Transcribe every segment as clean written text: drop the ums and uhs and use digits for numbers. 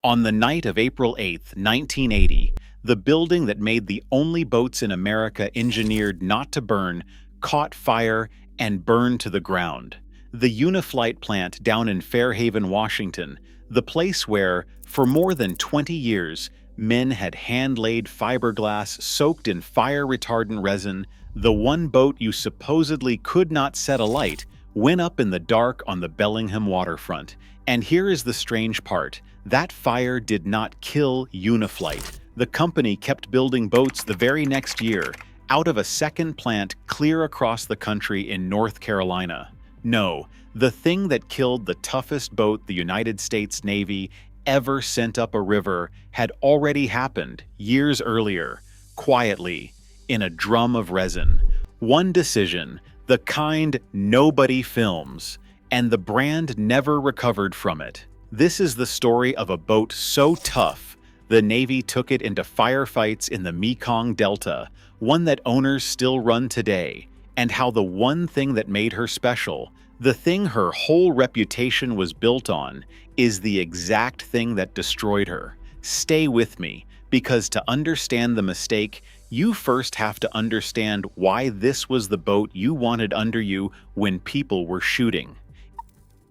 On the night of April 8, 1980, the building that made the only boats in America engineered not to burn caught fire and burned to the ground. The Uniflite plant down in Fairhaven, Washington, the place where, for more than 20 years, men had hand-laid fiberglass soaked in fire-retardant resin, the one boat you supposedly could not set alight, went up in the dark on the Bellingham waterfront. And here is the strange part. That fire did not kill Uniflite. The company kept building boats the very next year, out of a second plant clear across the country in North Carolina. No, the thing that killed the toughest boat the United States Navy ever sent up a river had already happened years earlier, quietly, in a drum of resin. One decision, the kind nobody films, and the brand never recovered from it. This is the story of a boat so tough, the Navy took it into firefights in the Mekong Delta, one that owners still run today, and how the one thing that made her special, the thing her whole reputation was built on, is the exact thing that destroyed her. Stay with me, because to understand the mistake, you first have to understand why this was the boat you wanted under you when people were shooting.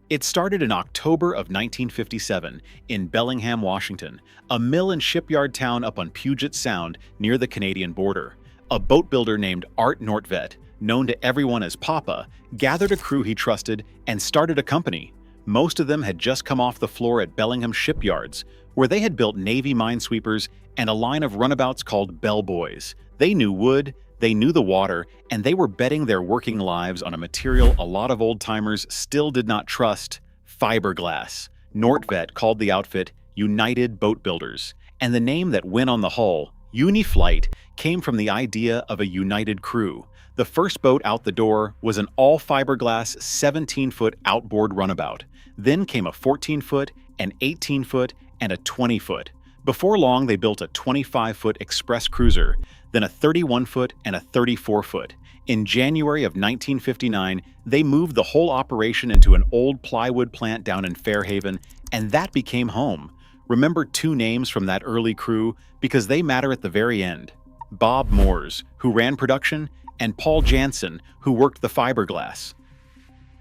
It started in October of 1957 in Bellingham, Washington, a mill and shipyard town up on Puget Sound near the Canadian border. A boat builder named Art Nordtvedt, known to everyone as Papa, gathered a crew he trusted and started a company. Most of them had just come off the floor at Bellingham shipyards, where they had built Navy minesweepers and a line of runabouts called bellboys. They knew wood, they knew the water, and they were betting their working lives on a material a lot of old-timers still did not trust: fiberglass. Nordtvedt called the outfit United Boat Builders, and the name that went on the hull, Uniflite, came from the idea of a united crew. The first boat out the door was an all-fiberglass 17-foot outboard runabout. Then came a 14-foot, an 18-foot, and a 20-foot. Before long, they built a 25-foot express cruiser, then a 31-foot and a 34-foot. In January of 1959, they moved the whole operation into an old plywood plant down in Fairhaven, and that became home. Remember two names from that early crew because they matter at the very end. Bob Moores, who ran production, and Paul Jansen, who worked the fiberglass.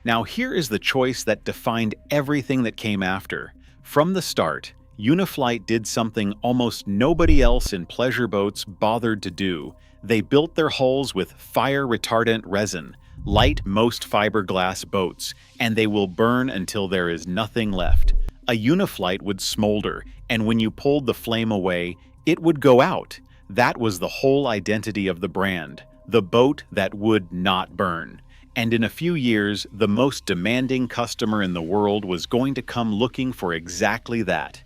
Now here is the choice that defined everything that came after. From the start, Uniflite did something almost nobody else in pleasure boats bothered to do. They built their hulls with fire-retardant resin, light most fiberglass boats, and they will burn until there is nothing left. A Uniflite would smolder, and when you pulled the flame away, it would go out. That was the whole identity of the brand, the boat that would not burn. And in a few years, the most demanding customer in the world was going to come looking for exactly that.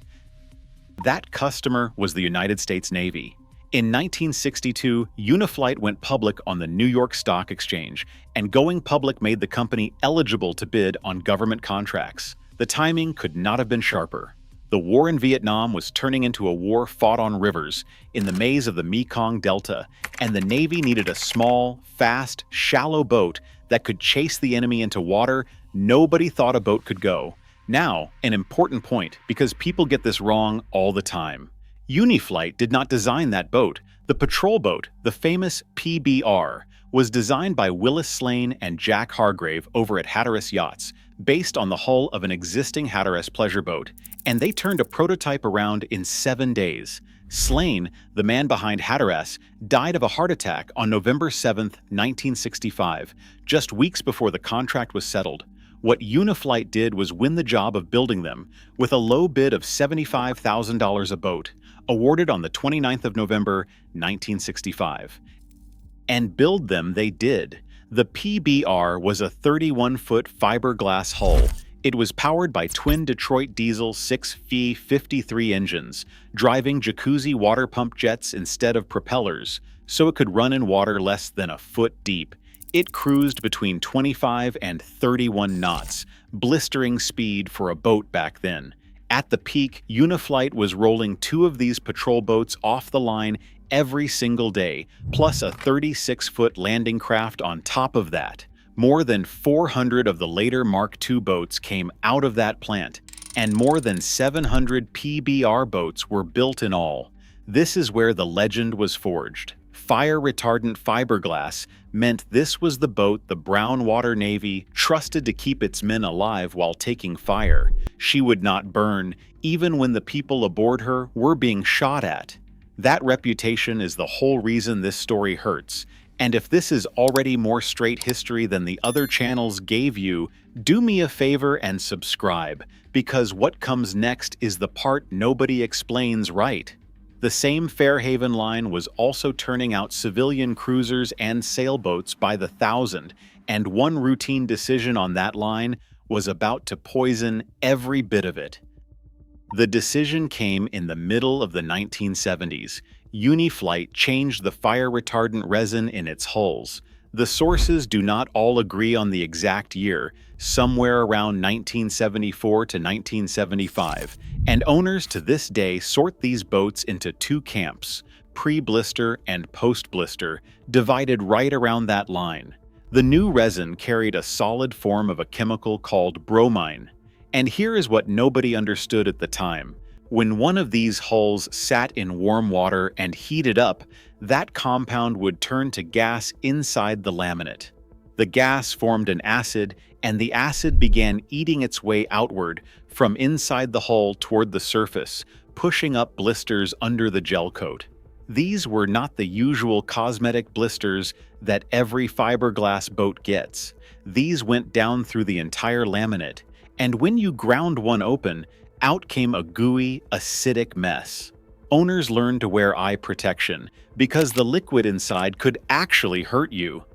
That customer was the United States Navy. In 1962, Uniflite went public on the New York Stock Exchange, and going public made the company eligible to bid on government contracts. The timing could not have been sharper. The war in Vietnam was turning into a war fought on rivers, in the maze of the Mekong Delta, and the Navy needed a small, fast, shallow boat that could chase the enemy into water nobody thought a boat could go. Now, an important point, because people get this wrong all the time. Uniflite did not design that boat. The patrol boat, the famous PBR, was designed by Willis, Slane, and Jack Hargrave over at Hatteras Yachts, based on the hull of an existing Hatteras pleasure boat, and they turned a prototype around in 7 days. Slane, the man behind Hatteras, died of a heart attack on November 7, 1965, just weeks before the contract was settled. What Uniflite did was win the job of building them, with a low bid of $75,000 a boat, awarded on the 29th of November, 1965. And build them they did. The PBR was a 31-foot fiberglass hull. It was powered by twin Detroit diesel 6V53 engines, driving jacuzzi water pump jets instead of propellers, so it could run in water less than a foot deep. It cruised between 25 and 31 knots, blistering speed for a boat back then. At the peak, Uniflite was rolling 2 of these patrol boats off the line every single day, plus a 36-foot landing craft on top of that. More than 400 of the later Mark II boats came out of that plant, and more than 700 PBR boats were built in all. This is where the legend was forged. Fire-retardant fiberglass meant this was the boat the Brown Water Navy trusted to keep its men alive while taking fire. She would not burn, even when the people aboard her were being shot at. That reputation is the whole reason this story hurts. And if this is already more straight history than the other channels gave you, do me a favor and subscribe, because what comes next is the part nobody explains right. The same Fairhaven line was also turning out civilian cruisers and sailboats by the thousand, and one routine decision on that line was about to poison every bit of it. The decision came in the middle of the 1970s. Uniflite changed the fire-retardant resin in its hulls. The sources do not all agree on the exact year, somewhere around 1974 to 1975, and owners to this day sort these boats into two camps, pre-blister and post-blister, divided right around that line. The new resin carried a solid form of a chemical called bromine. And here is what nobody understood at the time. When one of these hulls sat in warm water and heated up, that compound would turn to gas inside the laminate. The gas formed an acid, and the acid began eating its way outward from inside the hull toward the surface, pushing up blisters under the gel coat. These were not the usual cosmetic blisters that every fiberglass boat gets. These went down through the entire laminate, and when you ground one open, out came a gooey, acidic mess. Owners learned to wear eye protection because the liquid inside could actually hurt you.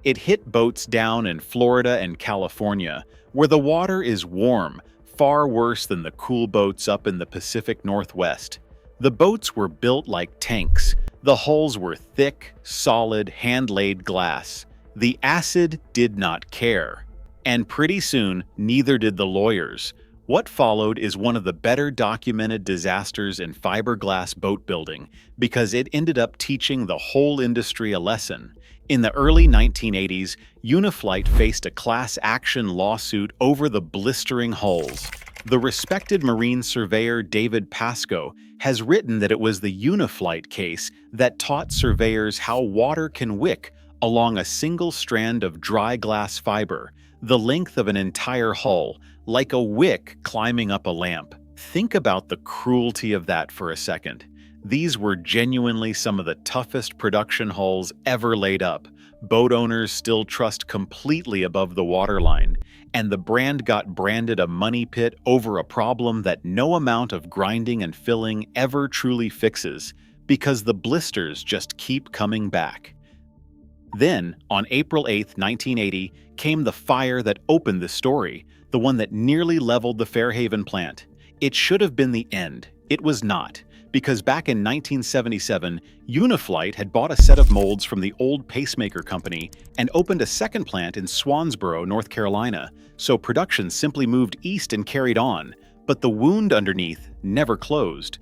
It hit boats down in Florida and California, where the water is warm, far worse than the cool boats up in the Pacific Northwest. The boats were built like tanks. The hulls were thick, solid, hand-laid glass. The acid did not care. And pretty soon, neither did the lawyers. What followed is one of the better documented disasters in fiberglass boat building because it ended up teaching the whole industry a lesson. In the early 1980s, Uniflite faced a class action lawsuit over the blistering hulls. The respected marine surveyor David Pascoe has written that it was the Uniflite case that taught surveyors how water can wick along a single strand of dry glass fiber, the length of an entire hull, like a wick climbing up a lamp. Think about the cruelty of that for a second. These were genuinely some of the toughest production hulls ever laid up. Boat owners still trust completely above the waterline, and the brand got branded a money pit over a problem that no amount of grinding and filling ever truly fixes, because the blisters just keep coming back. Then, on April 8, 1980, came the fire that opened the story, the one that nearly leveled the Fairhaven plant. It should have been the end. It was not, because back in 1977, Uniflite had bought a set of molds from the old pacemaker company and opened a second plant in Swansboro, North Carolina, so production simply moved east and carried on, but the wound underneath never closed.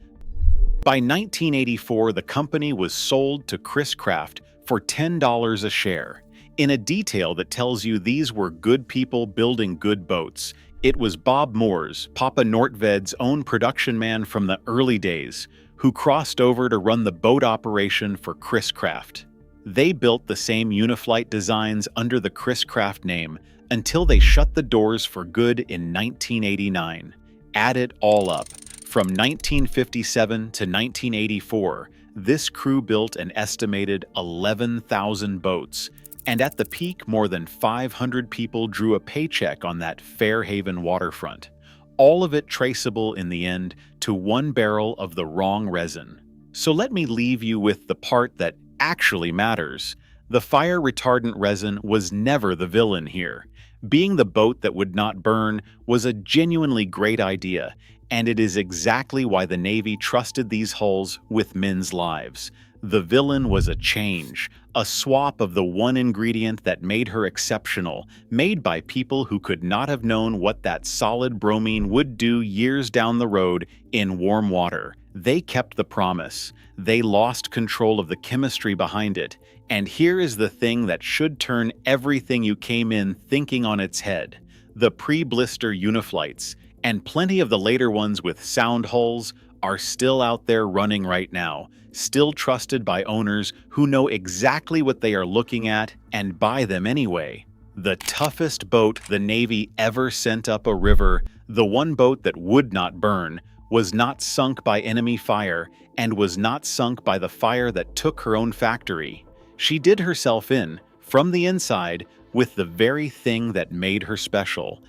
By 1984, the company was sold to Chris Craft for $10 a share. In a detail that tells you these were good people building good boats, it was Bob Moore's, Papa Nordtvedt's own production man from the early days, who crossed over to run the boat operation for Chris Craft. They built the same Uniflite designs under the Chris Craft name until they shut the doors for good in 1989. Add it all up. From 1957 to 1984, this crew built an estimated 11,000 boats, and at the peak, more than 500 people drew a paycheck on that Fairhaven waterfront. All of it traceable in the end to one barrel of the wrong resin. So let me leave you with the part that actually matters. The fire-retardant resin was never the villain here. Being the boat that would not burn was a genuinely great idea, and it is exactly why the Navy trusted these hulls with men's lives. The villain was a change, a swap of the one ingredient that made her exceptional, made by people who could not have known what that solid bromine would do years down the road in warm water. They kept the promise. They lost control of the chemistry behind it. And here is the thing that should turn everything you came in thinking on its head. The pre-blister Uniflites. And plenty of the later ones with sound hulls are still out there running right now, still trusted by owners who know exactly what they are looking at and buy them anyway. The toughest boat the Navy ever sent up a river, the one boat that would not burn, was not sunk by enemy fire and was not sunk by the fire that took her own factory. She did herself in, from the inside, with the very thing that made her special.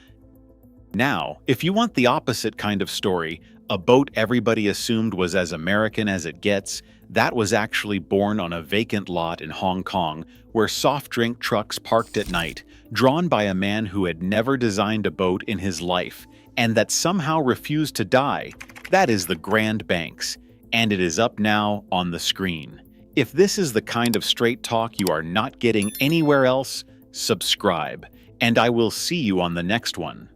Now, if you want the opposite kind of story, a boat everybody assumed was as American as it gets, that was actually born on a vacant lot in Hong Kong, where soft drink trucks parked at night, drawn by a man who had never designed a boat in his life, and that somehow refused to die. That is the Grand Banks, and it is up now on the screen. If this is the kind of straight talk you are not getting anywhere else, subscribe, and I will see you on the next one.